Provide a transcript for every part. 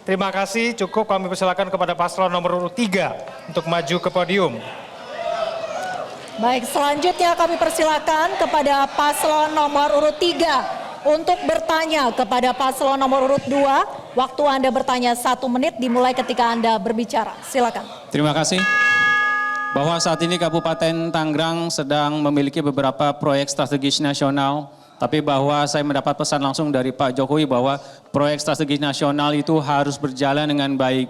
Terima kasih, cukup kami persilakan kepada paslon nomor urut 3 untuk maju ke podium. Baik, selanjutnya kami persilakan kepada paslon nomor urut 3 untuk bertanya kepada paslon nomor urut 2. Waktu Anda bertanya 1 menit dimulai ketika Anda berbicara. Silakan. Terima kasih. Bahwa saat ini Kabupaten Tangerang sedang memiliki beberapa proyek strategis nasional, tapi bahwa saya mendapat pesan langsung dari Pak Jokowi bahwa proyek strategis nasional itu harus berjalan dengan baik.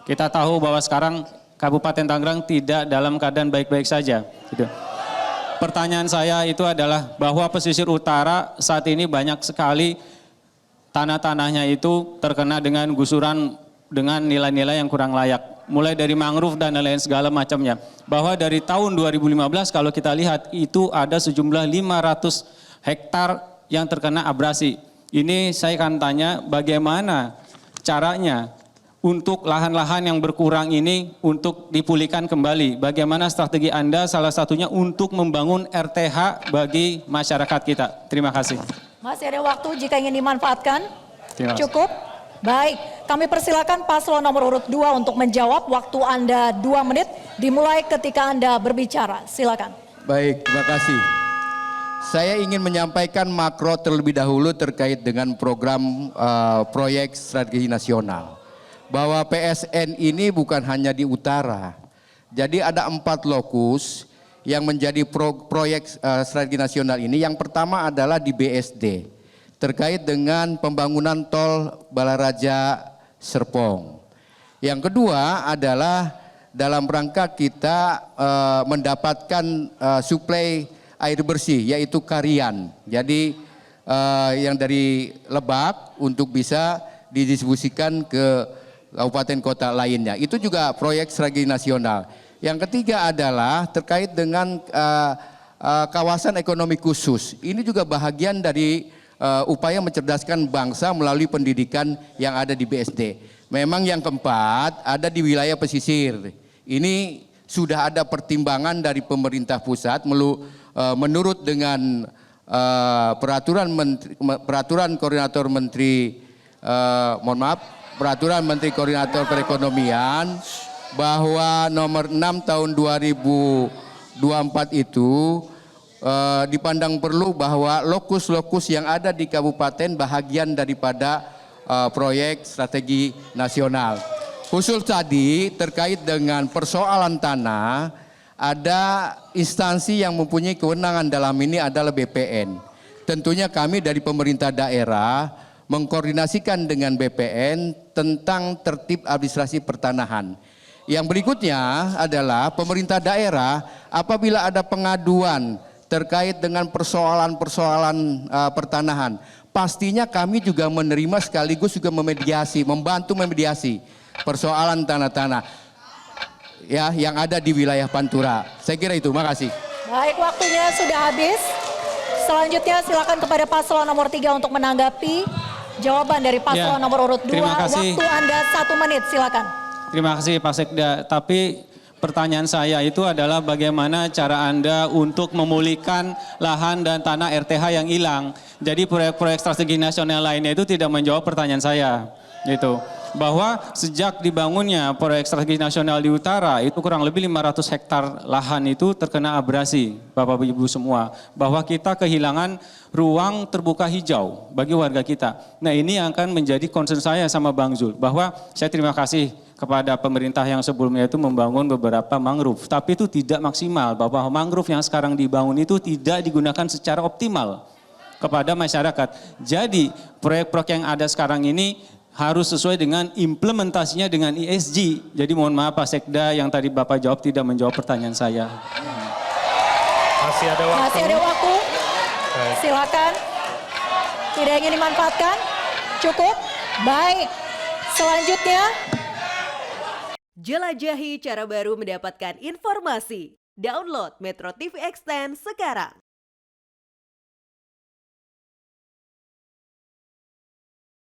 Kita tahu bahwa sekarang Kabupaten Tangerang tidak dalam keadaan baik-baik saja. Gitu. Pertanyaan saya itu adalah bahwa pesisir utara saat ini banyak sekali tanah-tanahnya itu terkena dengan gusuran dengan nilai-nilai yang kurang layak. Mulai dari mangrove dan lain segala macamnya. Bahwa dari tahun 2015 kalau kita lihat itu ada sejumlah 500 hektar yang terkena abrasi. Ini saya akan tanya bagaimana caranya untuk lahan-lahan yang berkurang ini untuk dipulihkan kembali. Bagaimana strategi Anda salah satunya untuk membangun RTH bagi masyarakat kita. Terima kasih. Masih ada waktu jika ingin dimanfaatkan. Terima kasih. Cukup? Baik, kami persilakan paslon nomor urut 2 untuk menjawab. Waktu Anda 2 menit dimulai ketika Anda berbicara. Silakan. Baik, terima kasih. Saya ingin menyampaikan makro terlebih dahulu terkait dengan program proyek strategi nasional. Bahwa PSN ini bukan hanya di utara. Jadi ada 4 lokus yang menjadi proyek strategi nasional ini. Yang pertama adalah di BSD. Terkait dengan pembangunan tol Balaraja Serpong. Yang kedua adalah dalam rangka kita mendapatkan suplai air bersih yaitu Karian. Jadi yang dari Lebak untuk bisa didistribusikan ke kabupaten kota lainnya. Itu juga proyek strategi nasional. Yang ketiga adalah terkait dengan kawasan ekonomi khusus. Ini juga bahagian dari upaya mencerdaskan bangsa melalui pendidikan yang ada di BSD. Memang yang keempat ada di wilayah pesisir. Ini sudah ada pertimbangan dari pemerintah pusat menurut dengan peraturan koordinator menteri peraturan menteri koordinator perekonomian bahwa nomor 6 tahun 2024 itu dipandang perlu bahwa lokus-lokus yang ada di kabupaten bahagian daripada proyek strategi nasional. Khusus tadi terkait dengan persoalan tanah, ada instansi yang mempunyai kewenangan dalam ini adalah BPN. Tentunya kami dari pemerintah daerah mengkoordinasikan dengan BPN tentang tertib administrasi pertanahan. Yang berikutnya adalah pemerintah daerah apabila ada pengaduan terkait dengan persoalan-persoalan pertanahan. Pastinya kami juga menerima sekaligus juga membantu memediasi persoalan tanah-tanah ya yang ada di wilayah Pantura. Saya kira itu, makasih. Baik, waktunya sudah habis. Selanjutnya silakan kepada paslon nomor 3 untuk menanggapi jawaban dari paslon nomor urut 2. Waktu Anda 1 menit, silakan. Terima kasih Pak Sekda, tapi pertanyaan saya itu adalah bagaimana cara Anda untuk memulihkan lahan dan tanah RTH yang hilang. Jadi proyek-proyek strategi nasional lainnya itu tidak menjawab pertanyaan saya. Gitu. Bahwa sejak dibangunnya proyek strategi nasional di utara itu kurang lebih 500 hektar lahan itu terkena abrasi, Bapak Ibu semua. Bahwa kita kehilangan ruang terbuka hijau bagi warga kita. Nah ini yang akan menjadi concern saya sama Bang Zul. Bahwa saya terima kasih kepada pemerintah yang sebelumnya itu membangun beberapa mangrove. Tapi itu tidak maksimal, bahwa mangrove yang sekarang dibangun itu tidak digunakan secara optimal kepada masyarakat. Jadi proyek-proyek yang ada sekarang ini harus sesuai dengan implementasinya dengan ESG. Jadi mohon maaf Pak Sekda yang tadi Bapak jawab tidak menjawab pertanyaan saya. Masih ada waktu. Masih ada waktu. Silakan. Tidak ingin dimanfaatkan? Cukup? Baik. Selanjutnya. Jelajahi cara baru mendapatkan informasi. Download Metro TV Extend sekarang.